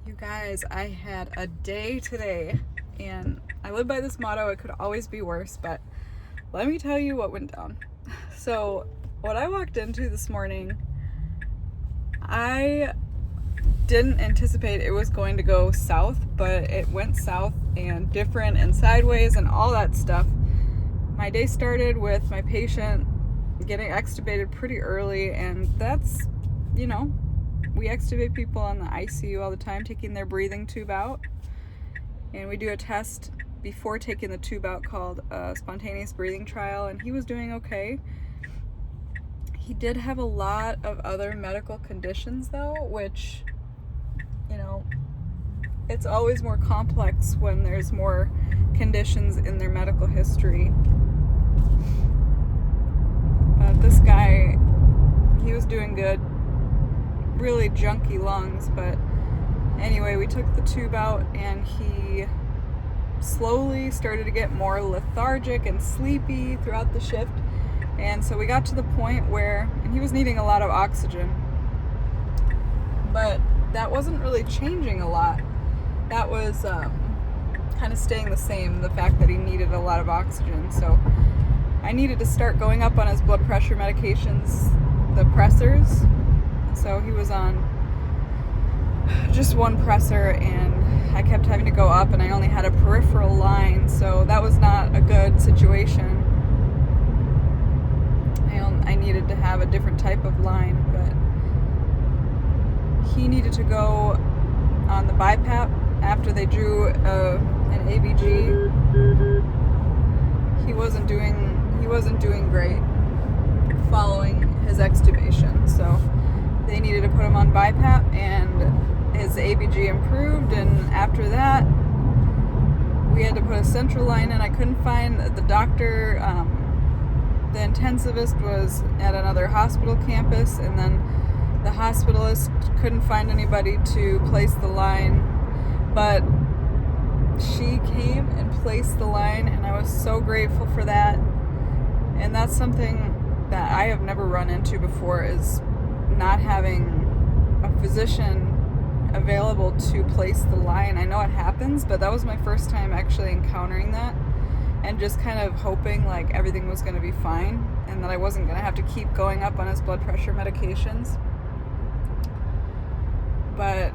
You guys, I had a day today, and I live by this motto, it could always be worse, but let me tell you what went down. So, what I walked into this morning, I didn't anticipate it was going to go south, but it went south and different and sideways and all that stuff. My day started with my patient getting extubated pretty early, and that's, we extubate people on the ICU all the time, taking their breathing tube out. And we do a test before taking the tube out called a spontaneous breathing trial, and he was doing okay. He did have a lot of other medical conditions though, which, it's always more complex when there's more conditions in their medical history. But this guy, he was doing good. Really junky lungs, but anyway, we took the tube out and he slowly started to get more lethargic and sleepy throughout the shift. And so we got to the point where, and he was needing a lot of oxygen, but that wasn't really changing a lot. That was kind of staying the same, the fact that he needed a lot of oxygen. So I needed to start going up on his blood pressure medications, the pressors. So he was on just one pressor, and I kept having to go up, and I only had a peripheral line, so that was not a good situation. I needed to have a different type of line, but he needed to go on the BiPAP after they drew an ABG. He wasn't doing great following his extubation, so they needed to put him on BiPAP, and his ABG improved, and after that we had to put a central line in. I couldn't find the doctor. The intensivist was at another hospital campus, and then the hospitalist couldn't find anybody to place the line, but she came and placed the line, and I was so grateful for that. And that's something that I have never run into before, is not having a physician available to place the line. I know it happens, but that was my first time actually encountering that, and just kind of hoping like everything was going to be fine and that I wasn't going to have to keep going up on his blood pressure medications. But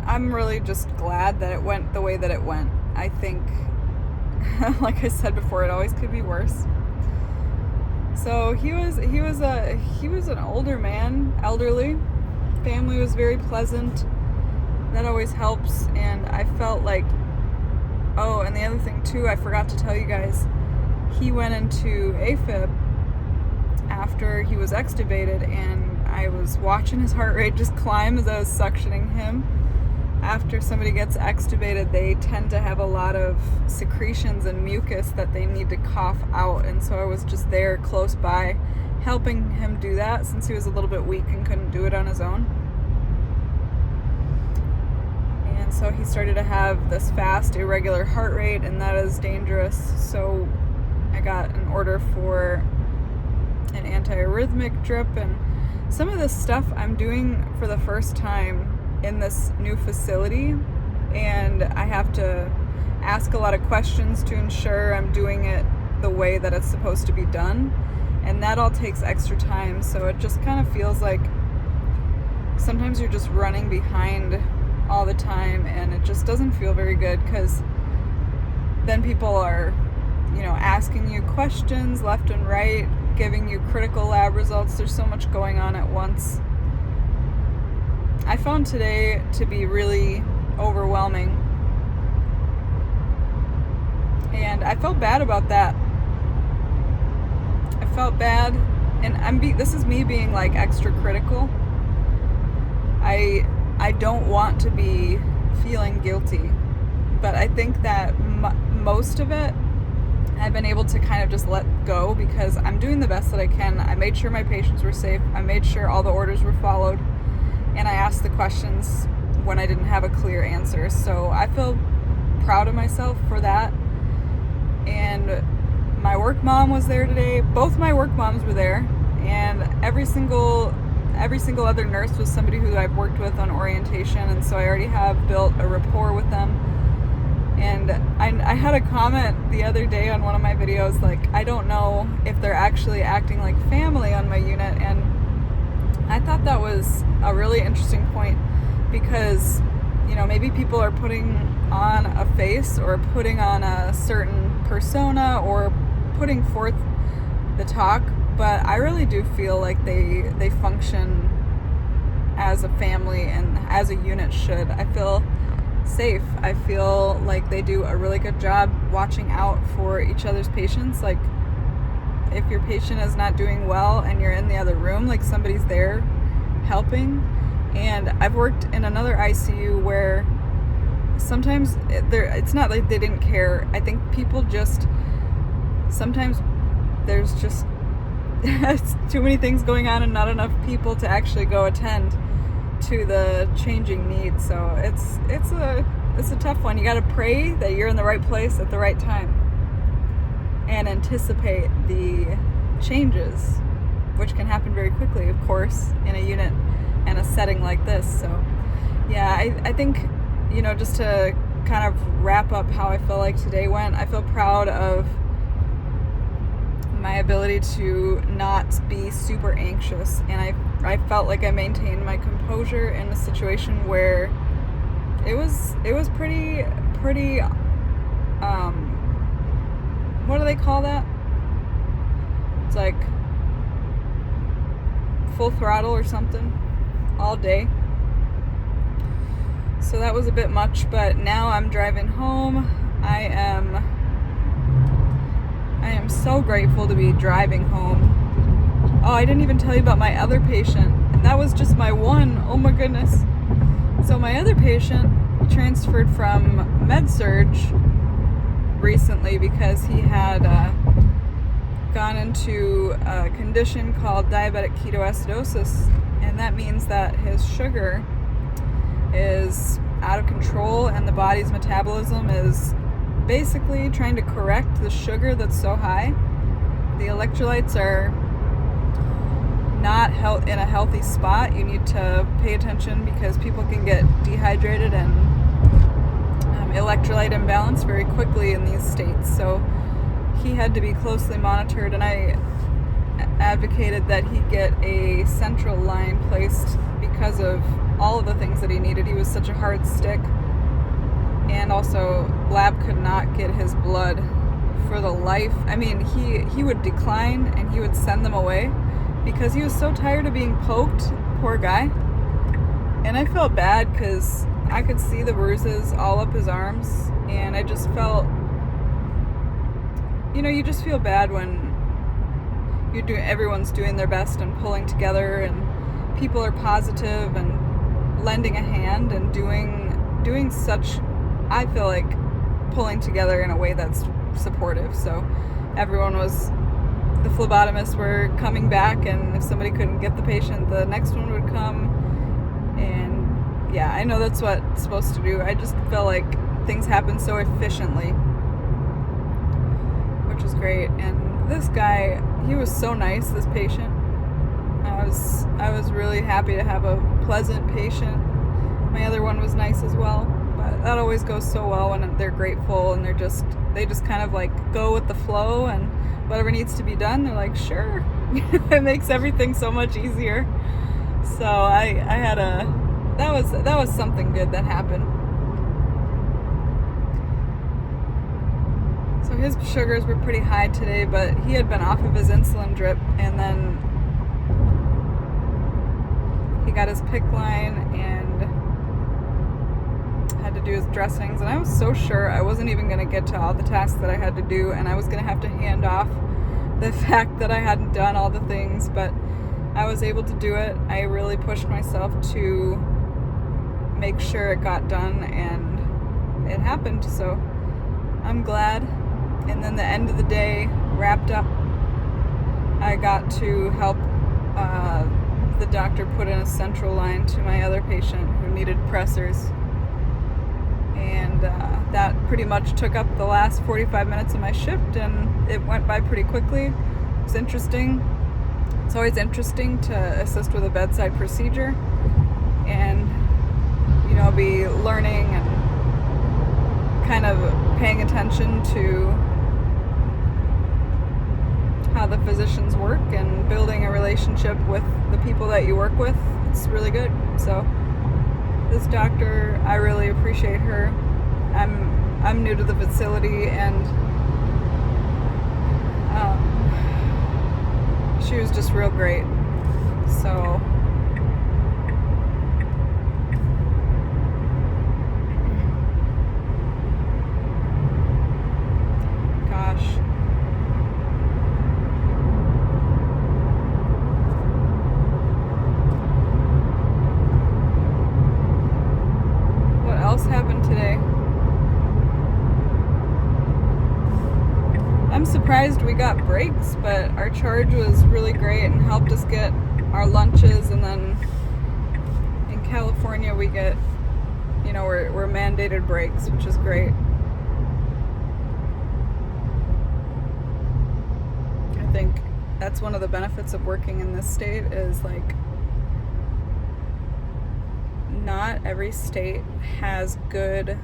I'm really just glad that it went the way that it went. I think, like I said before, it always could be worse. So he was an older man, elderly. Family was very pleasant. That always helps. And I felt like, oh, and the other thing too, I forgot to tell you guys, he went into AFib after he was extubated, and I was watching his heart rate just climb as I was suctioning him. After somebody gets extubated, they tend to have a lot of secretions and mucus that they need to cough out, and so I was just there close by helping him do that, since he was a little bit weak and couldn't do it on his own. And so he started to have this fast, irregular heart rate, and that is dangerous. So I got an order for an antiarrhythmic drip, and some of this stuff I'm doing for the first time in this new facility, and I have to ask a lot of questions to ensure I'm doing it the way that it's supposed to be done, and that all takes extra time. So it just kind of feels like sometimes you're just running behind all the time, and it just doesn't feel very good, because then people are asking you questions left and right, giving you critical lab results. There's so much going on at once. I found today to be really overwhelming, and I felt bad about that. I felt bad, and this is me being like extra critical. I don't want to be feeling guilty, but I think that most of it I've been able to kind of just let go, because I'm doing the best that I can. I made sure my patients were safe. I made sure all the orders were followed. And I asked the questions when I didn't have a clear answer. So I feel proud of myself for that. And my work mom was there today. Both my work moms were there. And every single every single other nurse was somebody who I've worked with on orientation, and so I already have built a rapport with them. And I had a comment the other day on one of my videos, like, I don't know if they're actually acting like family on my unit, and I thought that was a really interesting point, because, you know, maybe people are putting on a face or putting on a certain persona or putting forth the talk, but I really do feel like they function as a family and as a unit should. I feel safe. I feel like they do a really good job watching out for each other's patients. Like, if your patient is not doing well and you're in the other room, like, somebody's there helping. And I've worked in another ICU where sometimes it's not like they didn't care. I think people just, sometimes there's just too many things going on and not enough people to actually go attend to the changing needs. So it's a tough one. You got to pray that you're in the right place at the right time and anticipate the changes, which can happen very quickly, of course, in a unit and a setting like this. So yeah, I think, you know, just to kind of wrap up how I feel like today went, I feel proud of my ability to not be super anxious, and I felt like I maintained my composure in a situation where it was pretty what do they call that? It's like full throttle or something all day. So that was a bit much, but now I'm driving home. I am so grateful to be driving home. Oh, I didn't even tell you about my other patient, and that was just my one. Oh my goodness. So my other patient transferred from med-surg recently because he had gone into a condition called diabetic ketoacidosis, and that means that his sugar is out of control and the body's metabolism is basically trying to correct the sugar that's so high. The electrolytes are not in a healthy spot. You need to pay attention because people can get dehydrated and electrolyte imbalance very quickly in these states. So he had to be closely monitored, and I advocated that he get a central line placed because of all of the things that he needed. He was such a hard stick, and also lab could not get his blood for the life. I mean, he would decline and he would send them away because he was so tired of being poked. Poor guy. And I felt bad because I could see the bruises all up his arms, and I just felt, you know, you just feel bad when everyone's doing their best and pulling together, and people are positive and lending a hand and doing such, I feel like, pulling together in a way that's supportive. So the phlebotomists were coming back, and if somebody couldn't get the patient, the next one would come. And yeah, I know that's what it's supposed to do. I just felt like things happen so efficiently, which is great. And this guy, he was so nice, this patient. I was really happy to have a pleasant patient. My other one was nice as well, but that always goes so well when they're grateful and they just kind of like go with the flow, and whatever needs to be done, they're like, sure. It makes everything so much easier. So that was something good that happened. So his sugars were pretty high today, but he had been off of his insulin drip, and then he got his PICC line and had to do his dressings, and I was so sure I wasn't even going to get to all the tasks that I had to do, and I was going to have to hand off the fact that I hadn't done all the things, but I was able to do it. I really pushed myself to make sure it got done, and it happened, so I'm glad. And then the end of the day wrapped up, I got to help the doctor put in a central line to my other patient who needed pressers, and that pretty much took up the last 45 minutes of my shift, and it went by pretty quickly. It was interesting. it's always interesting to assist with a bedside procedure and, be learning and kind of paying attention to how the physicians work and building a relationship with the people that you work with. It's really good. So this doctor, I really appreciate her. I'm new to the facility, and she was just real great. So gosh, what else happened today? I'm surprised we got breaks, but our charge was really great and helped us get our lunches. And then in California we get, we're mandated breaks, which is great. I think that's one of the benefits of working in this state is like not every state has good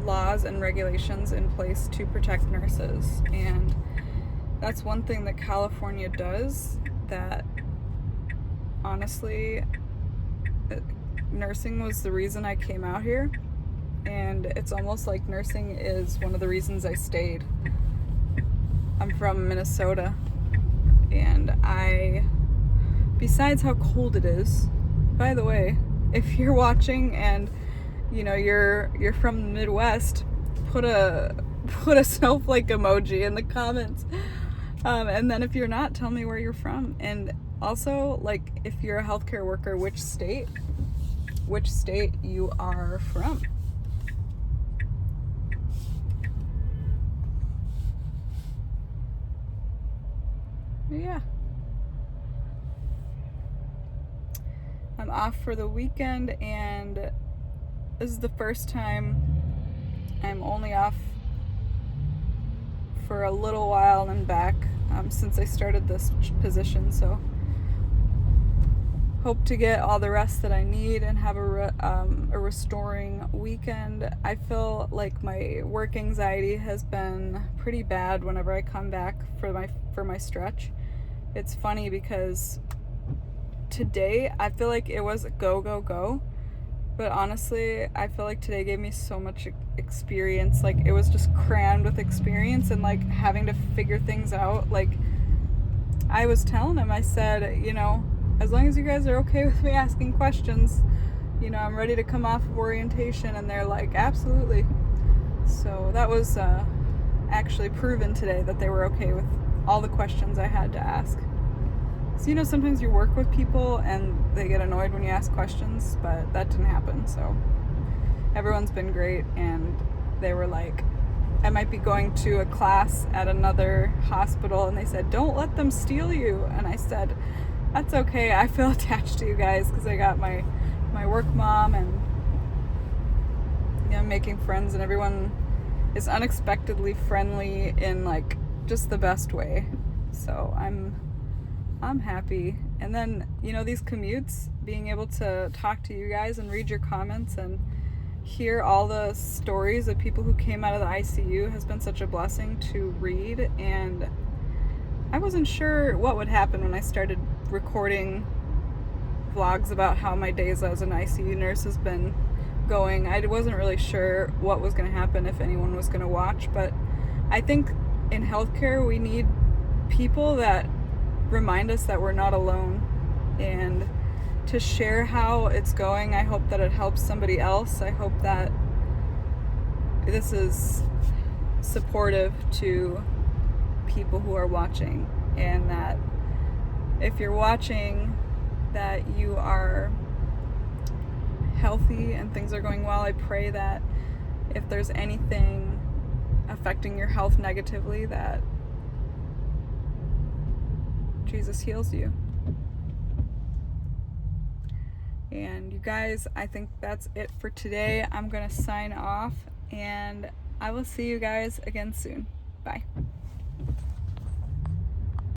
laws and regulations in place to protect nurses, and that's one thing that California does that honestly, nursing was the reason I came out here, and it's almost like nursing is one of the reasons I stayed. I'm from Minnesota, and besides how cold it is, by the way, if you're watching and you're from the Midwest, put a snowflake emoji in the comments, and then if you're not, tell me where you're from. And also, like, if you're a healthcare worker, which state you are from. Yeah, I'm off for the weekend, and this is the first time I'm only off for a little while and back since I started this position. So hope to get all the rest that I need and have a restoring weekend. I feel like my work anxiety has been pretty bad whenever I come back for my stretch. It's funny because today I feel like it was go, go, go. But honestly, I feel like today gave me so much experience. Like, it was just crammed with experience and, like, having to figure things out. Like, I was telling him, I said, as long as you guys are okay with me asking questions, I'm ready to come off of orientation. And they're like, absolutely. So that was actually proven today that they were okay with all the questions I had to ask. So, sometimes you work with people and they get annoyed when you ask questions, but that didn't happen. So everyone's been great, and they were like, I might be going to a class at another hospital, and they said, don't let them steal you. And I said, that's okay. I feel attached to you guys because I got my work mom, and I'm making friends, and everyone is unexpectedly friendly in, like, just the best way. So I'm happy. And then, these commutes, being able to talk to you guys and read your comments and hear all the stories of people who came out of the ICU has been such a blessing to read. And I wasn't sure what would happen when I started recording vlogs about how my days as an ICU nurse has been going. I wasn't really sure what was going to happen, if anyone was going to watch, but I think in healthcare we need people that remind us that we're not alone, and to share how it's going. I hope that it helps somebody else. I hope that this is supportive to people who are watching, and that if you're watching, that you are healthy and things are going well. I pray that if there's anything affecting your health negatively, that Jesus heals you. And you guys, I think that's it for today. I'm gonna sign off, and I will see you guys again soon. Bye.